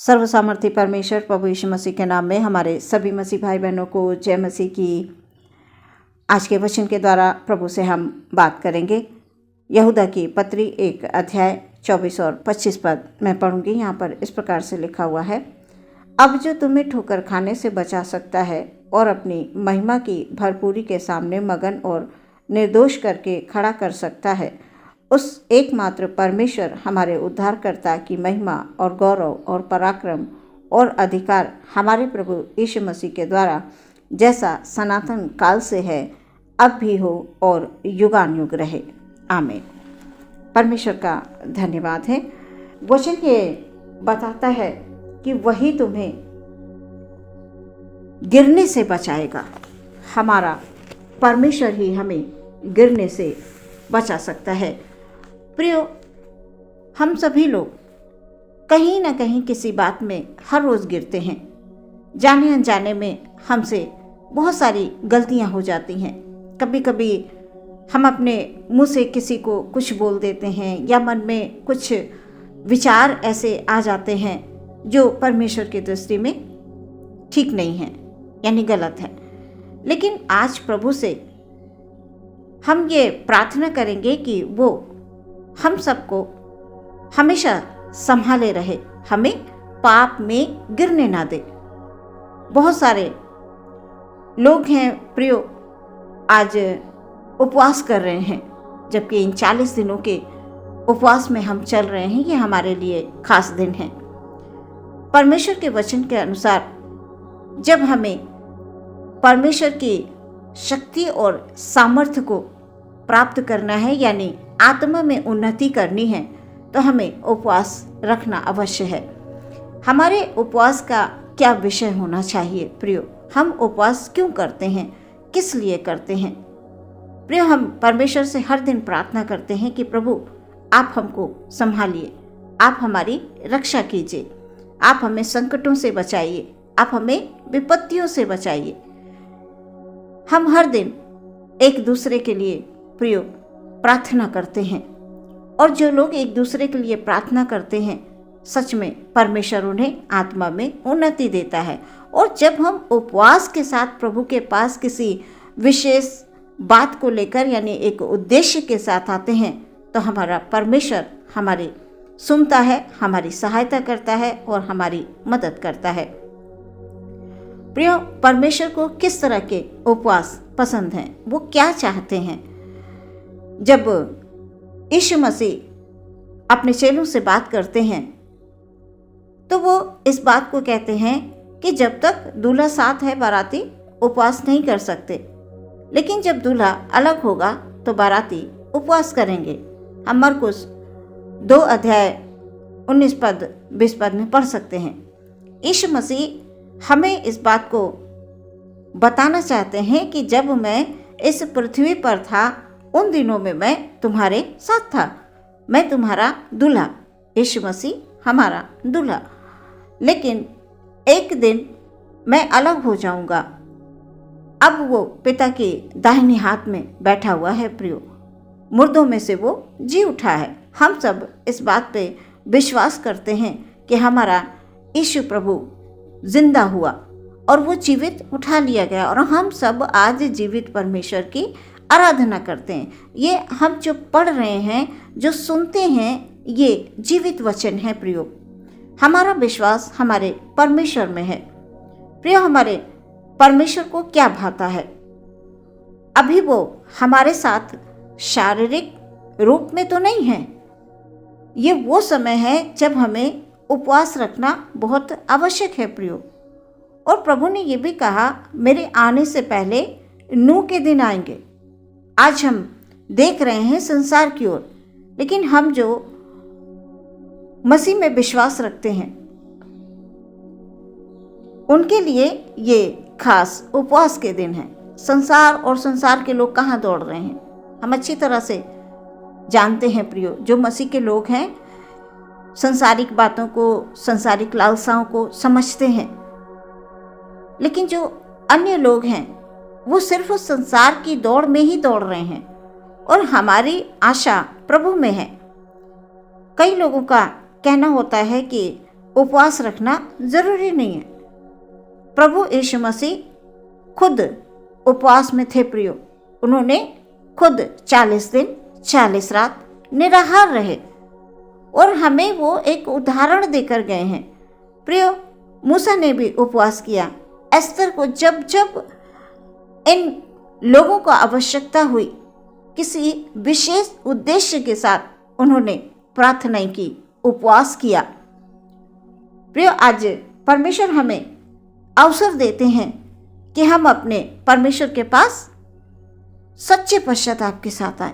सर्वसामर्थी परमेश्वर प्रभु यीशु मसीह के नाम में हमारे सभी मसीह भाई बहनों को जय मसीह की। आज के वचन के द्वारा प्रभु से हम बात करेंगे। यहूदा की पत्री 1 अध्याय 24 और 25 पद मैं पढ़ूंगी। यहाँ पर इस प्रकार से लिखा हुआ है, अब जो तुम्हें ठोकर खाने से बचा सकता है और अपनी महिमा की भरपूरी के सामने मगन और निर्दोष करके खड़ा कर सकता है, उस एकमात्र परमेश्वर हमारे उद्धारकर्ता की महिमा और गौरव और पराक्रम और अधिकार हमारे प्रभु यीशु मसीह के द्वारा जैसा सनातन काल से है, अब भी हो और युगानुयुग रहे। आमीन। परमेश्वर का धन्यवाद है। वचन ये बताता है कि वही तुम्हें गिरने से बचाएगा। हमारा परमेश्वर ही हमें गिरने से बचा सकता है। प्रियो, हम सभी लोग कहीं ना कहीं किसी बात में हर रोज़ गिरते हैं। जाने अनजाने में हमसे बहुत सारी गलतियां हो जाती हैं। कभी कभी हम अपने मुंह से किसी को कुछ बोल देते हैं या मन में कुछ विचार ऐसे आ जाते हैं जो परमेश्वर की दृष्टि में ठीक नहीं है, यानी गलत है। लेकिन आज प्रभु से हम ये प्रार्थना करेंगे कि वो हम सबको हमेशा संभाले रहे, हमें पाप में गिरने ना दे। बहुत सारे लोग हैं प्रियो, आज उपवास कर रहे हैं, जबकि इन 40 दिनों के उपवास में हम चल रहे हैं। ये हमारे लिए खास दिन है। परमेश्वर के वचन के अनुसार जब हमें परमेश्वर की शक्ति और सामर्थ्य को प्राप्त करना है, यानी आत्मा में उन्नति करनी है, तो हमें उपवास रखना अवश्य है। हमारे उपवास का क्या विषय होना चाहिए प्रियो? हम उपवास क्यों करते हैं, किस लिए करते हैं? प्रियो, हम परमेश्वर से हर दिन प्रार्थना करते हैं कि प्रभु आप हमको संभालिए, आप हमारी रक्षा कीजिए, आप हमें संकटों से बचाइए, आप हमें विपत्तियों से बचाइए। हम हर दिन एक दूसरे के लिए प्रियो प्रार्थना करते हैं, और जो लोग एक दूसरे के लिए प्रार्थना करते हैं, सच में परमेश्वर उन्हें आत्मा में उन्नति देता है। और जब हम उपवास के साथ प्रभु के पास किसी विशेष बात को लेकर, यानी एक उद्देश्य के साथ आते हैं, तो हमारा परमेश्वर हमारी सुनता है, हमारी सहायता करता है और हमारी मदद करता है। प्रियो, परमेश्वर को किस तरह के उपवास पसंद हैं, वो क्या चाहते हैं? जब यीशु मसीह अपने चेलों से बात करते हैं तो वो इस बात को कहते हैं कि जब तक दूल्हा साथ है, बाराती उपवास नहीं कर सकते, लेकिन जब दूल्हा अलग होगा तो बाराती उपवास करेंगे। हम मरकुस 2 अध्याय 19 पद 20 पद में पढ़ सकते हैं। यीशु मसीह हमें इस बात को बताना चाहते हैं कि जब मैं इस पृथ्वी पर था, उन दिनों में मैं तुम्हारे साथ था, मैं तुम्हारा दूल्हा, यीशु मसीह हमारा दूल्हा। लेकिन एक दिन मैं अलग हो जाऊंगा। अब वो पिता के दाहिने हाथ में बैठा हुआ है प्रियो, मुर्दों में से वो जी उठा है। हम सब इस बात पे विश्वास करते हैं कि हमारा यीशु प्रभु जिंदा हुआ और वो जीवित उठा लिया गया, और हम सब आज जीवित परमेश्वर की आराधना करते हैं। ये हम जो पढ़ रहे हैं, जो सुनते हैं, ये जीवित वचन है प्रियो। हमारा विश्वास हमारे परमेश्वर में है। प्रियो, हमारे परमेश्वर को क्या भाता है? अभी वो हमारे साथ शारीरिक रूप में तो नहीं है। ये वो समय है जब हमें उपवास रखना बहुत आवश्यक है प्रियो। और प्रभु ने ये भी कहा, मेरे आने से पहले नूह के दिन आएंगे। आज हम देख रहे हैं संसार की ओर, लेकिन हम जो मसीह में विश्वास रखते हैं, उनके लिए ये खास उपवास के दिन हैं। संसार और संसार के लोग कहाँ दौड़ रहे हैं, हम अच्छी तरह से जानते हैं प्रियो। जो मसीह के लोग हैं, संसारिक बातों को, संसारिक लालसाओं को समझते हैं, लेकिन जो अन्य लोग हैं वो सिर्फ उस संसार की दौड़ में ही दौड़ रहे हैं, और हमारी आशा प्रभु में है। कई लोगों का कहना होता है कि उपवास रखना जरूरी नहीं है। प्रभु यीशु मसीह खुद उपवास में थे प्रियो। उन्होंने खुद 40 दिन 40 रात निराहार रहे और हमें वो एक उदाहरण देकर गए हैं। प्रियो, मूसा ने भी उपवास किया। एस्तर को जब जब इन लोगों को आवश्यकता हुई, किसी विशेष उद्देश्य के साथ उन्होंने प्रार्थना की, उपवास किया। प्रियो, आज परमेश्वर हमें अवसर देते हैं कि हम अपने परमेश्वर के पास सच्चे पश्चाताप के साथ आए।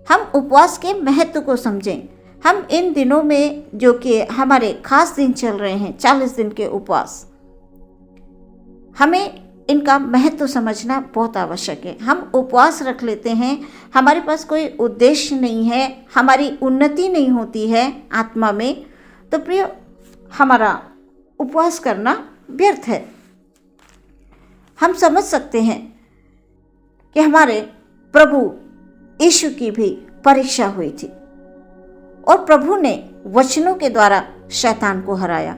हम उपवास के महत्व को समझें। हम इन दिनों में जो कि हमारे खास दिन चल रहे हैं, 40 दिन के उपवास, हमें इनका महत्व समझना बहुत आवश्यक है। हम उपवास रख लेते हैं, हमारे पास कोई उद्देश्य नहीं है, हमारी उन्नति नहीं होती है आत्मा में, तो प्रिय हमारा उपवास करना व्यर्थ है। हम समझ सकते हैं कि हमारे प्रभु यीशु की भी परीक्षा हुई थी और प्रभु ने वचनों के द्वारा शैतान को हराया।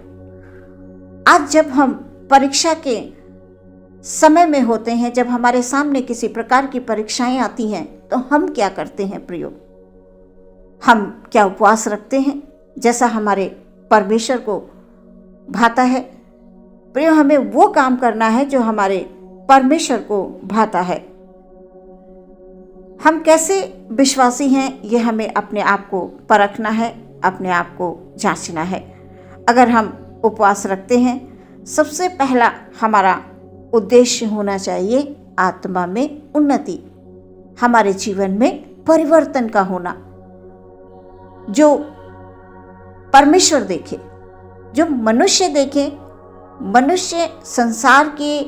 आज जब हम परीक्षा के समय में होते हैं, जब हमारे सामने किसी प्रकार की परीक्षाएं आती हैं, तो हम क्या करते हैं प्रियो? हम क्या उपवास रखते हैं जैसा हमारे परमेश्वर को भाता है? प्रियो, हमें वो काम करना है जो हमारे परमेश्वर को भाता है। हम कैसे विश्वासी हैं, ये हमें अपने आप को परखना है, अपने आप को जांचना है। अगर हम उपवास रखते हैं, सबसे पहला हमारा उद्देश्य होना चाहिए आत्मा में उन्नति, हमारे जीवन में परिवर्तन का होना, जो परमेश्वर देखे, जो मनुष्य देखे। मनुष्य संसार के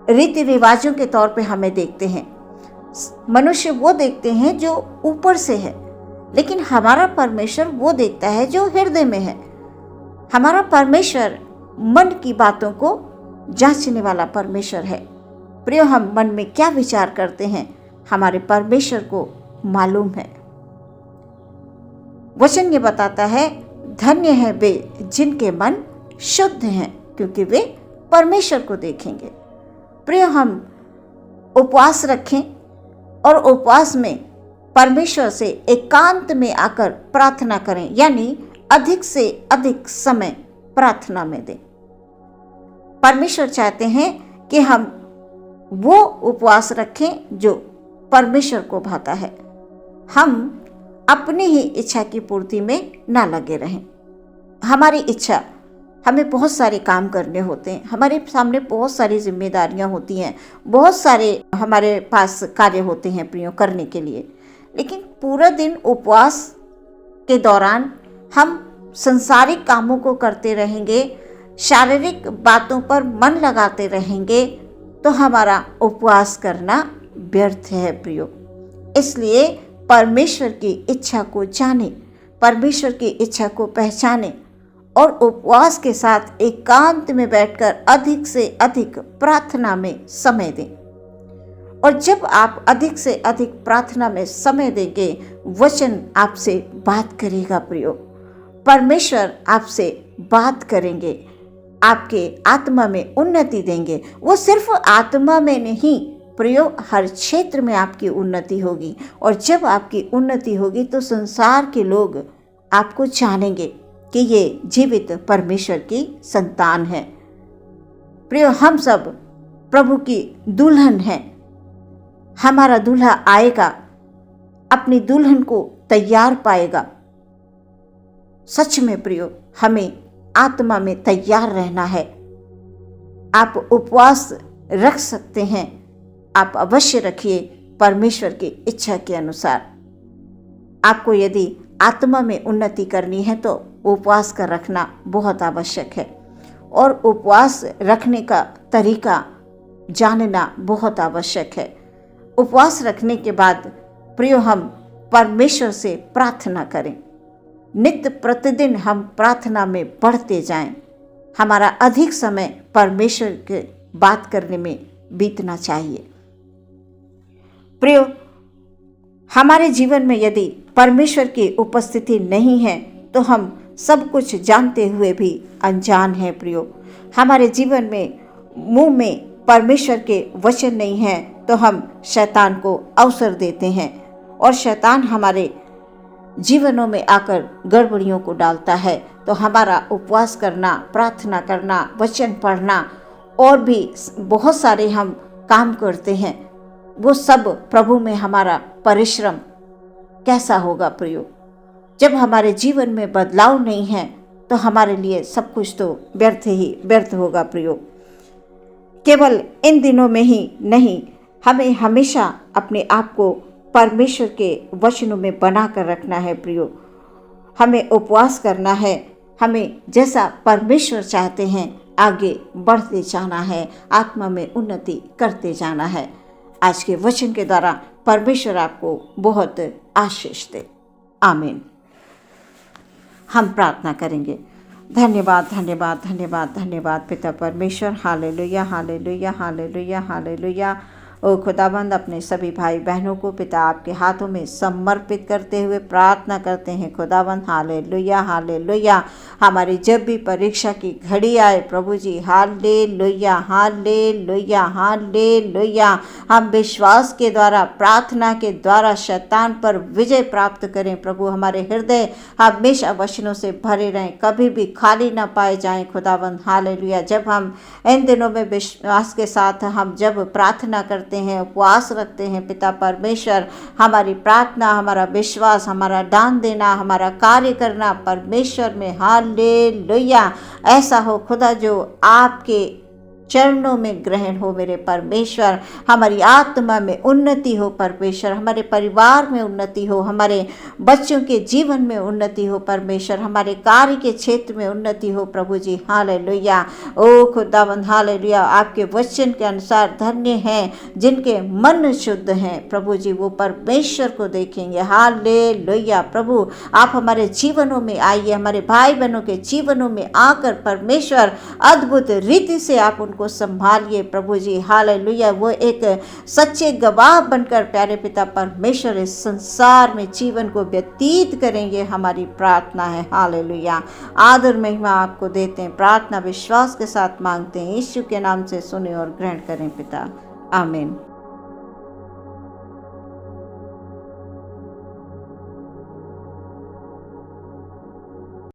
रीति रिवाजों के तौर पे हमें देखते हैं, मनुष्य वो देखते हैं जो ऊपर से है, लेकिन हमारा परमेश्वर वो देखता है जो हृदय में है। हमारा परमेश्वर मन की बातों को जांचने वाला परमेश्वर है। प्रियो, हम मन में क्या विचार करते हैं हमारे परमेश्वर को मालूम है। वचन ये बताता है, धन्य है वे जिनके मन शुद्ध हैं, क्योंकि वे परमेश्वर को देखेंगे। प्रियो, हम उपवास रखें और उपवास में परमेश्वर से एकांत में आकर प्रार्थना करें, यानी अधिक से अधिक समय प्रार्थना में दें। परमेश्वर चाहते हैं कि हम वो उपवास रखें जो परमेश्वर को भाता है। हम अपनी ही इच्छा की पूर्ति में ना लगे रहें। हमारी इच्छा, हमें बहुत सारे काम करने होते हैं, हमारे सामने बहुत सारी जिम्मेदारियां होती हैं, बहुत सारे हमारे पास कार्य होते हैं प्रियो करने के लिए, लेकिन पूरा दिन उपवास के दौरान हम संसारिक कामों को करते रहेंगे, शारीरिक बातों पर मन लगाते रहेंगे, तो हमारा उपवास करना व्यर्थ है प्रियो। इसलिए परमेश्वर की इच्छा को जाने, परमेश्वर की इच्छा को पहचाने और उपवास के साथ एकांत में बैठकर अधिक से अधिक प्रार्थना में समय दें। और जब आप अधिक से अधिक प्रार्थना में समय देंगे, वचन आपसे बात करेगा प्रियो। परमेश्वर आपसे बात करेंगे, आपके आत्मा में उन्नति देंगे। वो सिर्फ आत्मा में नहीं प्रियो, हर क्षेत्र में आपकी उन्नति होगी। और जब आपकी उन्नति होगी तो संसार के लोग आपको जानेंगे कि ये जीवित परमेश्वर की संतान है। प्रियो, हम सब प्रभु की दुल्हन हैं। हमारा दूल्हा आएगा, अपनी दुल्हन को तैयार पाएगा। सच में प्रियो, हमें आत्मा में तैयार रहना है। आप उपवास रख सकते हैं, आप अवश्य रखिए परमेश्वर की इच्छा के अनुसार। आपको यदि आत्मा में उन्नति करनी है तो उपवास का रखना बहुत आवश्यक है, और उपवास रखने का तरीका जानना बहुत आवश्यक है। उपवास रखने के बाद प्रियो, हम परमेश्वर से प्रार्थना करें। नित्य प्रतिदिन हम प्रार्थना में बढ़ते जाएं। हमारा अधिक समय परमेश्वर के बात करने में बीतना चाहिए। प्रियो, हमारे जीवन में यदि परमेश्वर की उपस्थिति नहीं है तो हम सब कुछ जानते हुए भी अनजान हैं प्रियो। हमारे जीवन में मुंह में परमेश्वर के वचन नहीं है तो हम शैतान को अवसर देते हैं और शैतान हमारे जीवनों में आकर गड़बड़ियों को डालता है। तो हमारा उपवास करना, प्रार्थना करना, वचन पढ़ना और भी बहुत सारे हम काम करते हैं, वो सब प्रभु में हमारा परिश्रम कैसा होगा प्रियो। जब हमारे जीवन में बदलाव नहीं है तो हमारे लिए सब कुछ तो व्यर्थ ही व्यर्थ होगा प्रियो। केवल इन दिनों में ही नहीं, हमें हमेशा अपने आप को परमेश्वर के वचनों में बना कर रखना है प्रियो। हमें उपवास करना है, हमें जैसा परमेश्वर चाहते हैं आगे बढ़ते जाना है, आत्मा में उन्नति करते जाना है। आज के वचन के द्वारा परमेश्वर आपको बहुत आशीष दे। आमीन। हम प्रार्थना करेंगे। धन्यवाद धन्यवाद धन्यवाद धन्यवाद पिता परमेश्वर। Hallelujah hallelujah hallelujah hallelujah. ओ खुदाबंद, अपने सभी भाई बहनों को पिता आपके हाथों में समर्पित करते हुए प्रार्थना करते हैं खुदाबंद। Hallelujah hallelujah. हमारी जब भी परीक्षा की घड़ी आए प्रभु जी, हालेलुया हालेलुया हालेलुया, हम विश्वास के द्वारा, प्रार्थना के द्वारा शैतान पर विजय प्राप्त करें प्रभु। हमारे हृदय हमेशा वचनों से भरे रहें, कभी भी खाली ना पाए जाएं खुदाबंद। हालेलुया। जब हम इन दिनों में विश्वास के साथ हम जब प्रार्थना करते हैं, उपवास रखते हैं पिता परमेश्वर, हमारी प्रार्थना, हमारा विश्वास, हमारा दान देना, हमारा कार्य करना परमेश्वर में, हालेलुया, ऐसा हो खुदा जो आपके चरणों में ग्रहण हो मेरे परमेश्वर। हमारी आत्मा में उन्नति हो परमेश्वर, हमारे परिवार में उन्नति हो, हमारे बच्चों के जीवन में उन्नति हो परमेश्वर, हमारे कार्य के क्षेत्र में उन्नति हो प्रभु जी। हालेलुया। ओ खुदावंद हालेलुया। आपके वचन के अनुसार धन्य हैं जिनके मन शुद्ध हैं प्रभु जी, वो परमेश्वर को देखेंगे। हालेलुया। प्रभु आप हमारे जीवनों में आइए, हमारे भाई बहनों के जीवनों में आकर परमेश्वर अद्भुत रीति से आप उनको संभालिए प्रभु जी। हालेलुया। वो एक सच्चे गवाह बनकर प्यारे पिता परमेश्वर इस संसार में जीवन को व्यतीत करेंगे, हमारी प्रार्थना है। हालेलुया। आदर महिमा आपको देते हैं, प्रार्थना विश्वास के साथ मांगते हैं, यीशु के नाम से सुने और ग्रहण करें पिता। आमीन।